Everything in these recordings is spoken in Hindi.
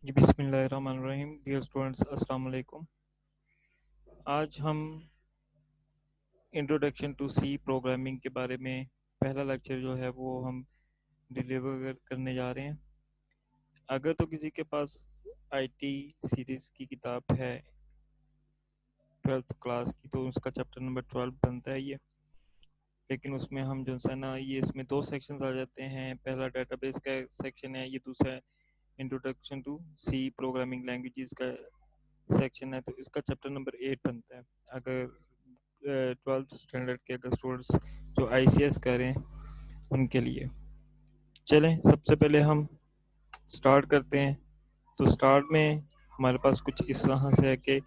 जी बिस्मिल्लाहिर्रहमानिर्रहीम। डियर स्टूडेंट्स, अस्सलाम वालेकुम। आज हम इंट्रोडक्शन टू सी प्रोग्रामिंग के बारे में पहला लेक्चर जो है वो हम डिलीवर करने जा रहे हैं। अगर तो किसी के पास आईटी सीरीज़ की किताब है 12th क्लास की, तो उसका चैप्टर नंबर 12 बनता है ये। लेकिन उसमें हम जो है ना, ये इसमें दो सेक्शंस आ जाते हैं। पहला डेटाबेस का सेक्शन है, ये दूसरा introduction to C programming languages का सेक्शन है। तो इसका चैप्टर नंबर 8 बनता है। अगर 12th स्टैंडर्ड के अगर स्टूडेंट्स जो आईसीएस करें उनके लिए। चलें, सबसे पहले हम स्टार्ट करते हैं। तो स्टार्ट में हमारे पास कुछ इस तरह से है कि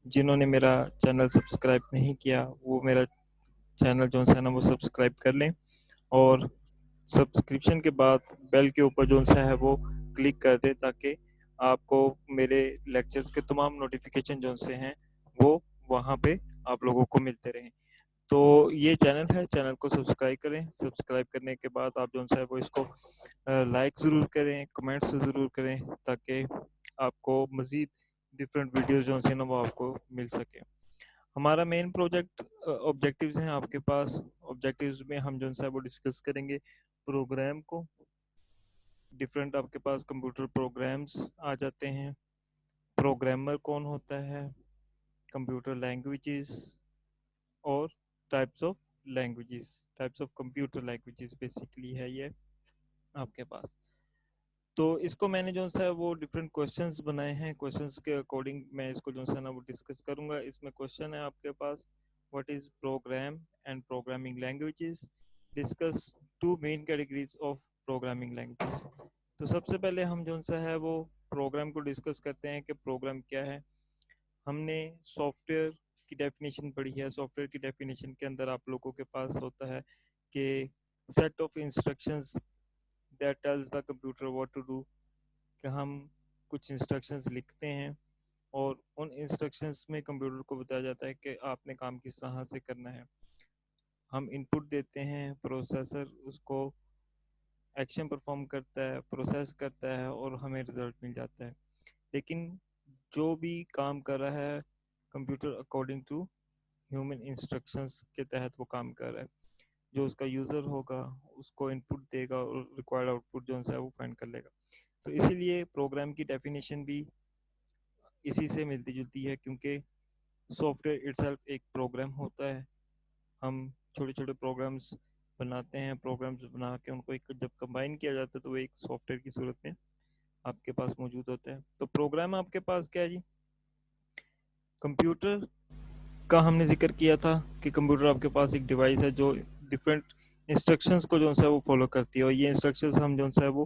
जिन्होंने मेरा चैनल सब्सक्राइब नहीं किया वो मेरा चैनल जो है ना वो सब्सक्राइब कर लें, और सब्सक्रिप्शन के बाद बेल के ऊपर जो सा है वो क्लिक कर दें, ताकि आपको मेरे लेक्चर्स के तमाम नोटिफिकेशन जो से हैं वो वहाँ पे आप लोगों को मिलते रहें। तो ये चैनल है, चैनल को सब्सक्राइब करें। सब्सक्राइब करने के बाद आप जो है वो इसको लाइक ज़रूर करें, कमेंट्स ज़रूर करें, ताकि आपको मज़ीद डिफरेंट वीडियोज़ जो है ना वो आपको मिल सके। हमारा मेन प्रोजेक्ट ऑब्जेक्टिव्स हैं आपके पास। ऑब्जेक्टिव्स में हम जो है वो डिस्कस करेंगे प्रोग्राम को। डिफरेंट आपके पास कंप्यूटर प्रोग्राम्स आ जाते हैं। प्रोग्रामर कौन होता है, कंप्यूटर लैंग्वेजेस और types of languages, types of computer languages basically है ये आपके पास। तो इसको मैंने जो है वो डिफरेंट क्वेश्चंस बनाए हैं। क्वेश्चंस के अकॉर्डिंग मैं इसको जो है ना वो डिस्कस करूंगा। इसमें क्वेश्चन है आपके पास, what is program and programming languages, discuss two main categories of programming languages. तो सबसे पहले हम जो है वो प्रोग्राम को डिस्कस करते हैं कि प्रोग्राम क्या है। हमने सॉफ्टवेयर की डेफिनेशन पढ़ी है। सॉफ्टवेयर की डेफिनेशन के अंदर आप लोगों के पास होता है कि set of instructions that tells the computer what to do, कि हम कुछ इंस्ट्रक्शंस लिखते हैं और उन इंस्ट्रक्शंस में कंप्यूटर को बताया जाता है कि आपने काम किस तरह से करना है। हम इनपुट देते हैं, प्रोसेसर उसको एक्शन परफॉर्म करता है, प्रोसेस करता है और हमें रिजल्ट मिल जाता है। लेकिन जो भी काम कर रहा है computer according to human instructions के तहत वो काम कर रहा है। जो उसका यूज़र होगा उसको इनपुट देगा और रिक्वायर्ड आउटपुट जो है वो फाइंड कर लेगा। तो इसीलिए प्रोग्राम की डेफिनेशन भी इसी से मिलती जुलती है, क्योंकि सॉफ्टवेयर इटसेल्फ एक प्रोग्राम होता है। हम छोटे छोटे प्रोग्राम्स बनाते हैं, प्रोग्राम्स बना के उनको एक जब कंबाइन किया जाता है तो वो एक सॉफ्टवेयर की सूरत में आपके पास मौजूद होता है। तो प्रोग्राम आपके पास क्या है जी, कंप्यूटर का हमने जिक्र किया था कि कंप्यूटर आपके पास एक डिवाइस है जो डिफरेंट इंस्ट्रक्शंस को जो है वो फॉलो करती है, और ये इंस्ट्रक्शंस हम जो है वो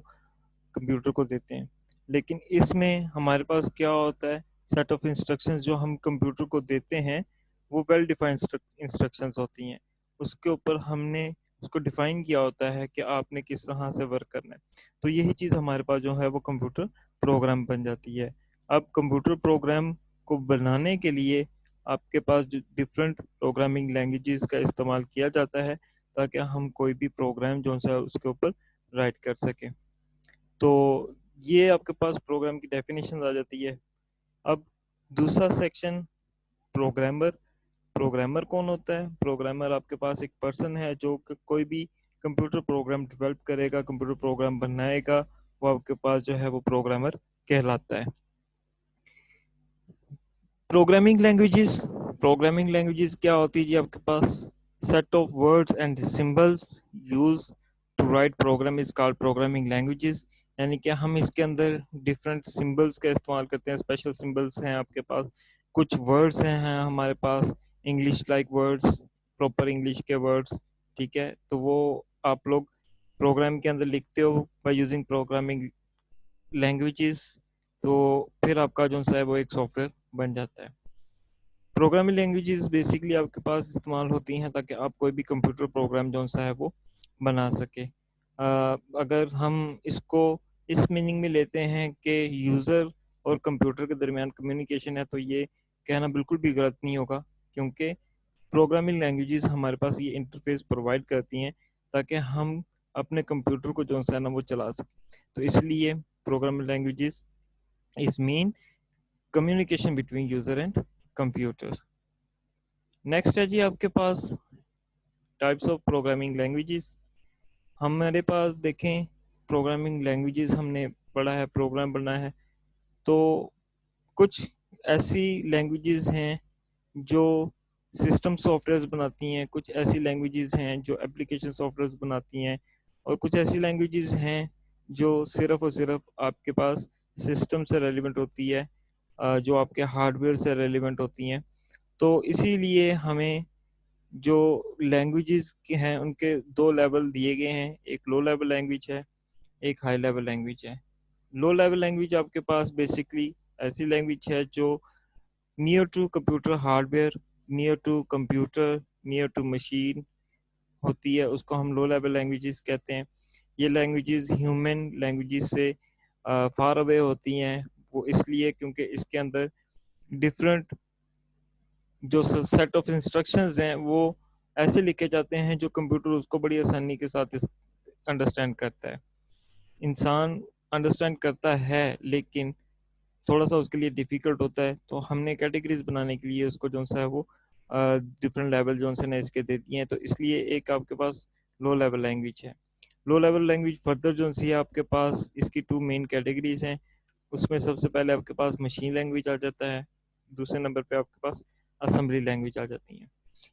कंप्यूटर को देते हैं। लेकिन इसमें हमारे पास क्या होता है, सेट ऑफ इंस्ट्रक्शंस जो हम कंप्यूटर को देते हैं वो वेल डिफाइंड इंस्ट्रक्शंस होती हैं। उसके ऊपर हमने उसको डिफाइन किया होता है कि आपने किस तरह से वर्क करना है। तो यही चीज़ हमारे पास जो है वो कंप्यूटर प्रोग्राम बन जाती है। अब कंप्यूटर प्रोग्राम को बनाने के लिए आपके पास जो डिफरेंट प्रोग्रामिंग लैंग्वेजेस का इस्तेमाल किया जाता है, ताकि हम कोई भी प्रोग्राम जो है उसके ऊपर राइट कर सकें। तो ये आपके पास प्रोग्राम की डेफिनेशन आ जाती है। अब दूसरा सेक्शन, प्रोग्रामर। प्रोग्रामर कौन होता है? प्रोग्रामर आपके पास एक पर्सन है जो कोई भी कंप्यूटर प्रोग्राम डेवलप करेगा, कंप्यूटर प्रोग्राम बनाएगा, वो आपके पास जो है वो प्रोग्रामर कहलाता है। प्रोग्रामिंग लैंग्वेजेस, प्रोग्रामिंग लैंग्वेजेस क्या होती है जी आपके पास? Set of words and symbols use to write program is called programming languages. यानी कि हम इसके अंदर डिफरेंट सिंबल्स का इस्तेमाल करते हैं। स्पेशल सिंबल्स हैं आपके पास, कुछ वर्ड्स हैं हमारे पास English like words, proper English के वर्ड्स, ठीक है। तो वो आप लोग प्रोग्राम के अंदर लिखते हो बाय यूजिंग प्रोग्रामिंग लैंग्वेजेस। तो फिर आपका जो है वो एक सॉफ्टवेयर बन जाता है। प्रोग्रामिंग लैंग्वेजेस बेसिकली आपके पास इस्तेमाल होती हैं ताकि आप कोई भी कंप्यूटर प्रोग्राम जो है वो बना सके। अगर हम इसको इस मीनिंग में लेते हैं कि यूज़र और कंप्यूटर के दरमियान कम्युनिकेशन है, तो ये कहना बिल्कुल भी गलत नहीं होगा, क्योंकि प्रोग्रामिंग लैंग्वेजेस हमारे पास ये इंटरफेस प्रोवाइड करती हैं ताकि हम अपने कंप्यूटर को जो है ना वो चला सकें। तो इसलिए programming languages is mean communication between user and computer. Next है जी आपके पास टाइप्स ऑफ प्रोग्रामिंग लैंग्वेजेस। हमारे पास देखें प्रोग्रामिंग लैंग्वेजेस हमने पढ़ा है, प्रोग्राम पढ़ना है, तो कुछ ऐसी लैंग्वेजेस हैं जो सिस्टम सॉफ्टवेयर्स बनाती हैं, कुछ ऐसी लैंग्वेजेस हैं जो एप्लीकेशन सॉफ्टवेयर्स बनाती हैं, और कुछ ऐसी लैंग्वेजेस हैं जो सिर्फ और सिर्फ आपके पास सिस्टम से रेलिवेंट होती है, जो आपके हार्डवेयर से रेलिवेंट होती हैं। तो इसीलिए हमें जो लैंग्वेजेस के हैं उनके दो लेवल दिए गए हैं, एक लो लेवल लैंग्वेज है, एक हाई लेवल लैंग्वेज है। लो लेवल लैंग्वेज आपके पास बेसिकली ऐसी लैंग्वेज है जो near to computer hardware, near to computer, near to machine होती है, उसको हम लो लेवल लैंग्वेजेस कहते हैं। ये लैंग्वेजेस ह्यूमन लैंग्वेजेस से फार अवे होती हैं, वो इसलिए क्योंकि इसके अंदर डिफरेंट जो सेट ऑफ इंस्ट्रक्शंस हैं वो ऐसे लिखे जाते हैं जो कंप्यूटर उसको बड़ी आसानी के साथ अंडरस्टैंड करता है। इंसान अंडरस्टैंड करता है लेकिन थोड़ा सा उसके लिए डिफिकल्ट होता है, तो हमने कैटेगरीज बनाने के लिए उसको जो सा है वो डिफरेंट लेवल जो से इसके दे दिए हैं। तो इसलिए एक आपके पास लो लेवल लैंग्वेज है। लो लेवल लैंग्वेज फर्दर जो सी है आपके पास इसकी टू मेन कैटेगरीज हैं। उसमें सबसे पहले आपके पास मशीन लैंग्वेज आ जाता है, दूसरे नंबर पे आपके पास असेंबली लैंग्वेज आ जाती हैं।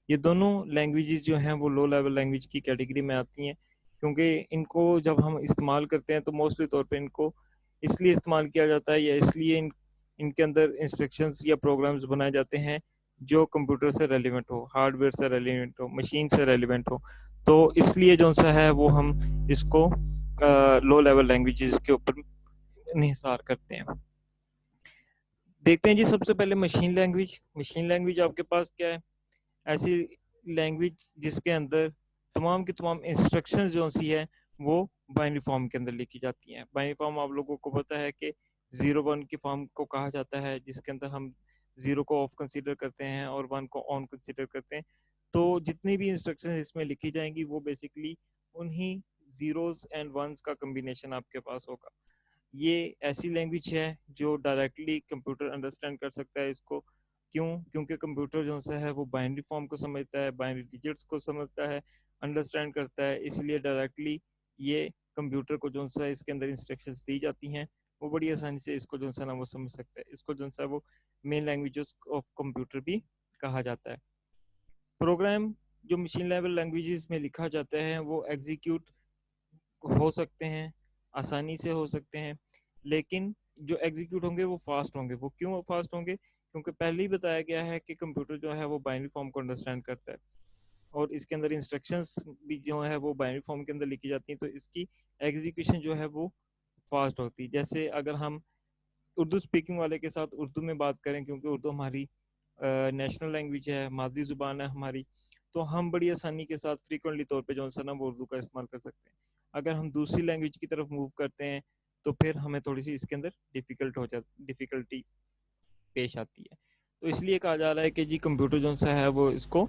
ये दोनों लैंग्वेजेस जो हैं वो लो लेवल लैंग्वेज की कैटेगरी में आती हैं, क्योंकि इनको जब हम इस्तेमाल करते हैं तो मोस्टली तौर पे इनको इसलिए इस्तेमाल किया जाता है या इसलिए इनके अंदर इंस्ट्रक्शंस या प्रोग्राम्स बनाए जाते हैं जो कंप्यूटर से रेलिवेंट हो, हार्डवेयर से रेलिवेंट हो, मशीन से रेलिवेंट हो। तो इसलिए जो सा है वो हम इसको लो लेवल लैंग्वेजेस के ऊपर निहिसार करते हैं। देखते हैं जी सबसे पहले मशीन लैंग्वेज। मशीन लैंग्वेज आपके पास क्या है? ऐसी लैंग्वेज जिसके अंदर तमाम की तमाम इंस्ट्रक्शंस जो सी है वो बाइनरी फॉर्म के अंदर लिखी जाती हैं। बाइनरी फॉर्म आप लोगों को पता है कि 0 1 की फॉर्म को कहा जाता है, जिसके अंदर हम 0 को ऑफ कंसीडर करते हैं और 1 को ऑन कंसीडर करते हैं। तो जितनी भी इंस्ट्रक्शन इसमें लिखी जाएंगी वो बेसिकली उन्हीं जीरोस एंड वंस का कम्बिनेशन आपके पास होगा। ये ऐसी लैंग्वेज है जो डायरेक्टली कंप्यूटर अंडरस्टैंड कर सकता है इसको। क्यों? क्योंकि कंप्यूटर जो सा है वो बाइनरी फॉर्म को समझता है, बाइनरी डिजिट्स को समझता है, अंडरस्टैंड करता है, इसलिए डायरेक्टली ये कंप्यूटर को जो सा इसके अंदर इंस्ट्रक्शंस दी जाती हैं वो बड़ी आसानी से इसको जो सा ना वो समझ सकता है। इसको जो सा वो मेन लैंग्वेजेस ऑफ कंप्यूटर भी कहा जाता है। प्रोग्राम जो मशीन लेवल लैंग्वेजेस में लिखा जाता है वो एग्जीक्यूट हो सकते हैं, आसानी से हो सकते हैं, लेकिन जो एग्जीक्यूट होंगे वो फास्ट होंगे। वो क्यों फास्ट होंगे? क्योंकि पहले ही बताया गया है कि कंप्यूटर जो है वो बाइनरी फॉर्म को अंडरस्टैंड करता है और इसके अंदर इंस्ट्रक्शंस भी जो है वो बाइनरी फॉर्म के अंदर लिखी जाती हैं, तो इसकी एग्जीक्यूशन जो है वो फास्ट होती है। जैसे अगर हम उर्दू स्पीकिंग वाले के साथ उर्दू में बात करें, क्योंकि उर्दू हमारी नेशनल लैंग्वेज है, मादरी ज़ुबान है हमारी, तो हम बड़ी आसानी के साथ फ्रीक्वेंटली तौर पे जो है ना वो उर्दू का इस्तेमाल कर सकते हैं। अगर हम दूसरी लैंग्वेज की तरफ मूव करते हैं तो फिर हमें थोड़ी सी इसके अंदर डिफ़िकल्टी पेश आती है। तो इसलिए कहा जा रहा है कि जी कंप्यूटर जो सा है वो इसको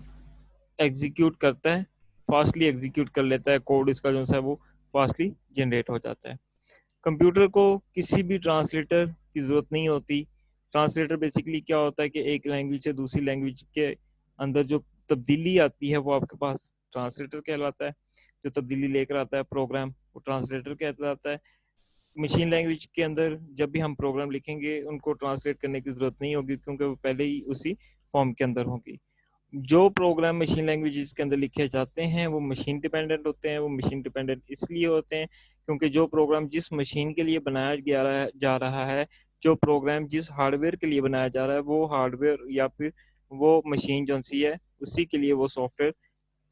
एग्जीक्यूट करता है, फास्टली एग्जीक्यूट कर लेता है, कोड इसका जो सा है वो फास्टली जनरेट हो जाता है। कंप्यूटर को किसी भी ट्रांसलेटर की ज़रूरत नहीं होती। ट्रांसलेटर बेसिकली क्या होता है कि एक लैंग्वेज से दूसरी लैंग्वेज के अंदर जो तब्दीली आती है वो आपके पास ट्रांसलेटर कहलाता है। जो तब्दीली लेकर आता है प्रोग्राम वो ट्रांसलेटर कहलाता है। मशीन लैंग्वेज के अंदर जब भी हम प्रोग्राम लिखेंगे उनको ट्रांसलेट करने की ज़रूरत नहीं होगी, क्योंकि वो पहले ही उसी फॉर्म के अंदर होगी। जो प्रोग्राम मशीन लैंग्वेजेस के अंदर लिखे जाते हैं वो मशीन डिपेंडेंट होते हैं। वो मशीन डिपेंडेंट इसलिए होते हैं क्योंकि जो प्रोग्राम जिस मशीन के लिए बनाया जा रहा है, जो प्रोग्राम जिस हार्डवेयर के लिए बनाया जा रहा है, वो हार्डवेयर या फिर वो मशीन जो सी है उसी के लिए वो सॉफ्टवेयर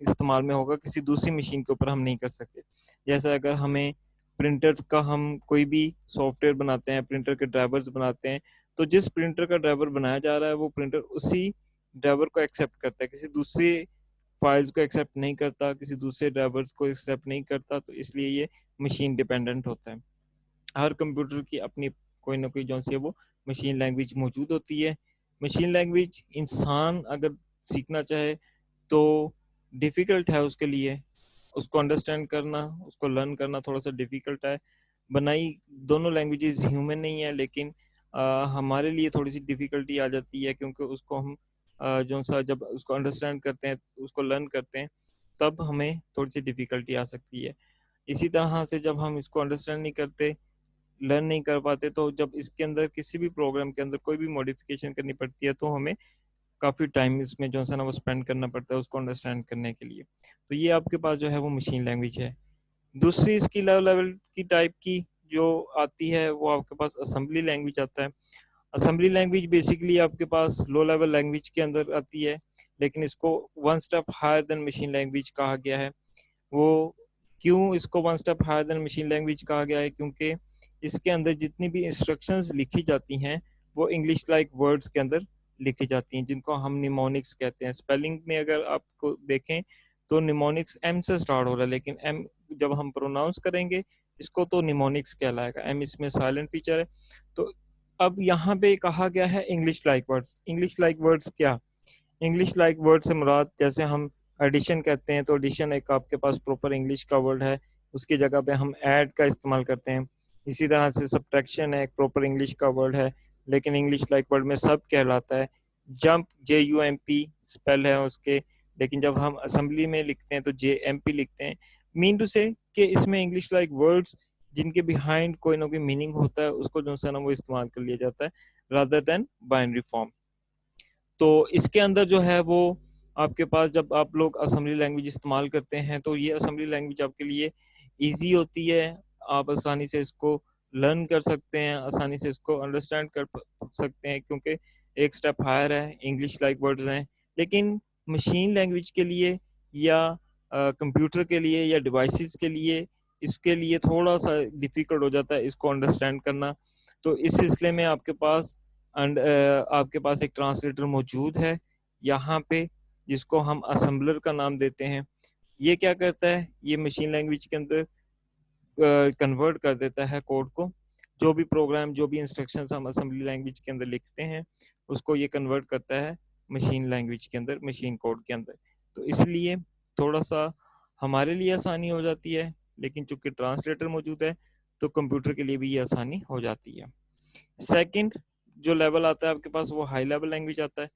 इस्तेमाल में होगा, किसी दूसरी मशीन के ऊपर हम नहीं कर सकते। जैसे अगर हमें प्रिंटर्स का हम कोई भी सॉफ्टवेयर बनाते हैं, प्रिंटर के ड्राइवर्स बनाते हैं, तो जिस प्रिंटर का ड्राइवर बनाया जा रहा है वो प्रिंटर उसी ड्राइवर को एक्सेप्ट करता है, किसी दूसरे फाइल्स को एक्सेप्ट नहीं करता, किसी दूसरे ड्राइवर्स को एक्सेप्ट नहीं करता। तो इसलिए ये मशीन डिपेंडेंट होता है। हर कंप्यूटर की अपनी कोई ना कोई जो सी है वो मशीन लैंग्वेज मौजूद होती है। मशीन लैंग्वेज इंसान अगर सीखना चाहे तो डिफ़िकल्ट है उसके लिए, उसको अंडरस्टैंड करना, उसको लर्न करना थोड़ा सा डिफ़िकल्ट है। बनाई दोनों लैंग्वेजेस ह्यूमन नहीं है, लेकिन हमारे लिए थोड़ी सी डिफ़िकल्टी आ जाती है, क्योंकि उसको हम जो सा जब उसको अंडरस्टैंड करते हैं, उसको लर्न करते हैं, तब हमें थोड़ी सी डिफ़िकल्टी आ सकती है। इसी तरह से जब हम इसको अंडरस्टैंड नहीं करते, लर्न नहीं कर पाते, तो जब इसके अंदर किसी भी प्रोग्राम के अंदर कोई भी मॉडिफिकेशन करनी पड़ती है, तो हमें काफ़ी टाइम इसमें जो है ना वो स्पेंड करना पड़ता है उसको अंडरस्टैंड करने के लिए। तो ये आपके पास जो है वो मशीन लैंग्वेज है। दूसरी इसकी लेवल की टाइप की जो आती है, वो आपके पास असेंबली लैंग्वेज आता है। असेंबली लैंग्वेज बेसिकली आपके पास लो लेवल लैंग्वेज के अंदर आती है, लेकिन इसको one step higher than machine language कहा गया है। वो क्यों इसको one step higher than machine language कहा गया है? क्योंकि इसके अंदर जितनी भी इंस्ट्रक्शंस लिखी जाती हैं, वो इंग्लिश लाइक वर्ड्स के अंदर लिखी जाती हैं, जिनको हम निमोनिक्स कहते हैं। स्पेलिंग में अगर आपको देखें तो निमोनिक्स एम से स्टार्ट हो रहा है, लेकिन एम जब हम प्रोनाउंस करेंगे इसको तो निमोनिक्स कहलाएगा। एम इसमें साइलेंट फीचर है। तो अब यहाँ पे कहा गया है English like words. English like words क्या? इंग्लिश लाइक वर्ड से मुराद, जैसे हम एडिशन कहते हैं, तो एडिशन एक आपके पास प्रॉपर इंग्लिश का वर्ड है, उसकी जगह पे हम ऐड का इस्तेमाल करते हैं। इसी तरह से सब्ट्रैक्शन है, एक प्रॉपर इंग्लिश का वर्ड है, लेकिन इंग्लिश लाइक वर्ड में सब कहलाता है। जंप JUMP स्पेल है उसके, लेकिन जब हम असेंबली में लिखते हैं तो JMP लिखते हैं। मीन टू से कि इसमें इंग्लिश लाइक वर्ड्स जिनके बिहाइंड कोई ना कोई मीनिंग होता है, उसको जो है ना वो इस्तेमाल कर लिया जाता है, रादर देन बाइनरी फॉर्म। तो इसके अंदर जो है वो आपके पास जब आप लोग असेंबली लैंग्वेज इस्तेमाल करते हैं, तो ये असेंबली लैंग्वेज आपके लिए इजी होती है। आप आसानी से इसको लर्न कर सकते हैं, आसानी से इसको अंडरस्टैंड कर सकते हैं, क्योंकि एक स्टेप हायर है, इंग्लिश लाइक वर्ड्स हैं। लेकिन मशीन लैंग्वेज के लिए या कंप्यूटर के लिए या डिवाइसेस के लिए, इसके लिए थोड़ा सा डिफिकल्ट हो जाता है इसको अंडरस्टैंड करना। तो इस सिलसिले में आपके पास आपके पास एक ट्रांसलेटर मौजूद है यहाँ पे, जिसको हम असेंबलर का नाम देते हैं। ये क्या करता है? ये मशीन लैंग्वेज के अंदर कन्वर्ट कर देता है कोड को। जो भी प्रोग्राम, जो भी इंस्ट्रक्शंस हम असेंबली लैंग्वेज के अंदर लिखते हैं, उसको ये कन्वर्ट करता है मशीन लैंग्वेज के अंदर, मशीन कोड के अंदर। तो इसलिए थोड़ा सा हमारे लिए आसानी हो जाती है, लेकिन चूंकि ट्रांसलेटर मौजूद है, तो कंप्यूटर के लिए भी ये आसानी हो जाती है। सेकंड जो लेवल आता है आपके पास, वो हाई लेवल लैंग्वेज आता है।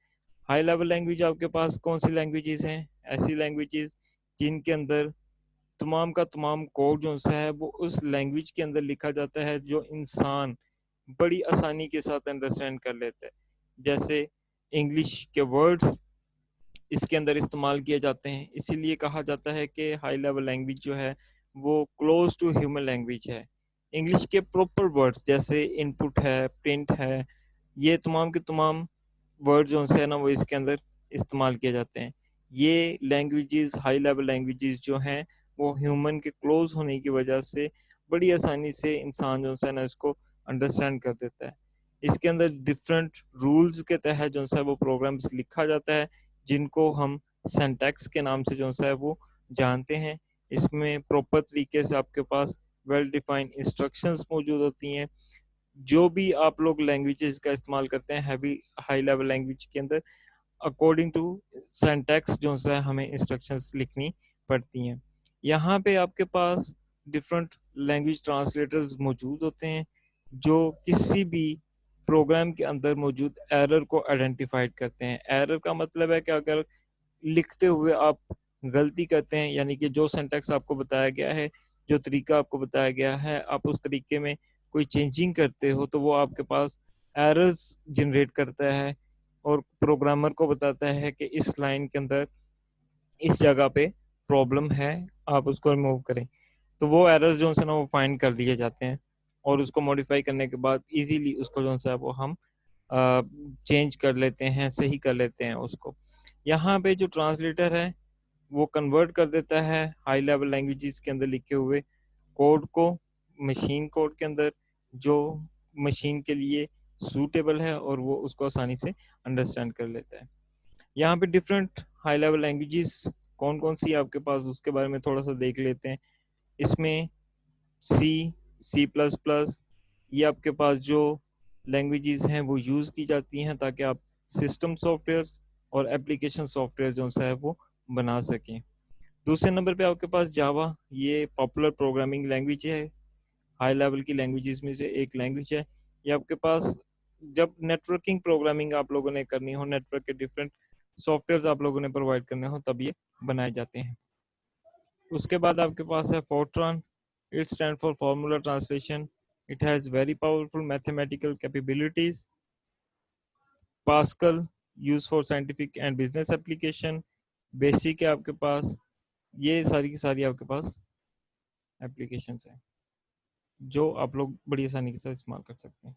हाई लेवल लैंग्वेज आपके पास कौन सी लैंग्वेजेस हैं? ऐसी लैंग्वेजेस जिनके अंदर तमाम का तमाम कोड जो सा है वो उस लैंग्वेज के अंदर लिखा जाता है, जो इंसान बड़ी आसानी के साथ अंडरस्टैंड कर लेता है। जैसे इंग्लिश के वर्ड्स इसके अंदर इस्तेमाल किए जाते हैं, इसीलिए कहा जाता है कि हाई लेवल लैंग्वेज जो है वो क्लोज टू ह्यूमन लैंग्वेज है। इंग्लिश के प्रॉपर वर्ड्स जैसे इनपुट है, प्रिंट है, ये तमाम के तमाम वर्ड जो है ना वो इसके अंदर इस्तेमाल किए जाते हैं। ये लैंग्वेजेस, हाई लेवल लैंग्वेजेस जो हैं, वो ह्यूमन के क्लोज होने की वजह से बड़ी आसानी से इंसान जो है ना इसको अंडरस्टैंड कर देता है। इसके अंदर डिफरेंट रूल्स के तहत जो है वो प्रोग्राम्स लिखा जाता है, जिनको हम सिंटैक्स के नाम से जो है वो जानते हैं। इसमें प्रॉपर तरीके से आपके पास वेल डिफाइंड इंस्ट्रक्शंस मौजूद होती हैं। जो भी आप लोग लैंग्वेजेस का इस्तेमाल करते हैं हैवी हाई लेवल लैंग्वेज के अंदर, अकॉर्डिंग टू सिंटैक्स जो है हमें इंस्ट्रक्शंस लिखनी पड़ती हैं। यहाँ पे आपके पास डिफरेंट लैंग्वेज ट्रांसलेटर्स मौजूद होते हैं, जो किसी भी प्रोग्राम के अंदर मौजूद एरर को आइडेंटिफाइड करते हैं। एरर का मतलब है कि अगर लिखते हुए आप गलती करते हैं, यानी कि जो सिंटैक्स आपको बताया गया है, जो तरीका आपको बताया गया है, आप उस तरीके में कोई चेंजिंग करते हो, तो वो आपके पास एरर्स जनरेट करता है और प्रोग्रामर को बताता है कि इस लाइन के अंदर इस जगह पे प्रॉब्लम है, आप उसको रिमूव करें। तो वो एरर्स जो है ना वो फाइंड कर लिए जाते हैं, और उसको मॉडिफाई करने के बाद इजीली उसको जो है वो हम चेंज कर लेते हैं, सही कर लेते हैं उसको। यहाँ पे जो ट्रांसलेटर है वो कन्वर्ट कर देता है हाई लेवल लैंग्वेजेस के अंदर लिखे हुए कोड को मशीन कोड के अंदर, जो मशीन के लिए सूटेबल है, और वो उसको आसानी से अंडरस्टैंड कर लेता है। यहाँ पे डिफरेंट हाई लेवल लैंग्वेजेस कौन कौन सी आपके पास, उसके बारे में थोड़ा सा देख लेते हैं। इसमें C++, ये आपके पास जो लैंग्वेजेस हैं वो यूज़ की जाती हैं ताकि आप सिस्टम सॉफ्टवेयर्स और एप्लीकेशन सॉफ्टवेयर जो है वो बना सकें। दूसरे नंबर पे आपके पास जावा, ये पॉपुलर प्रोग्रामिंग लैंग्वेज है, हाई लेवल की लैंग्वेजेस में से एक लैंग्वेज है। ये आपके पास जब नेटवर्किंग प्रोग्रामिंग आप लोगों ने करनी हो, नेटवर्क के डिफरेंट सॉफ्टवेयर आप लोगों ने प्रोवाइड करने हो, तब ये बनाए जाते हैं। उसके बाद आपके पास है Fortran. It stand for formula translation. It has very powerful mathematical capabilities. Pascal, use for scientific and business application. Basic है आपके पास। ये सारी की सारी आपके पास एप्लीकेशंस हैं जो आप लोग बड़ी आसानी के साथ इस्तेमाल कर सकते हैं।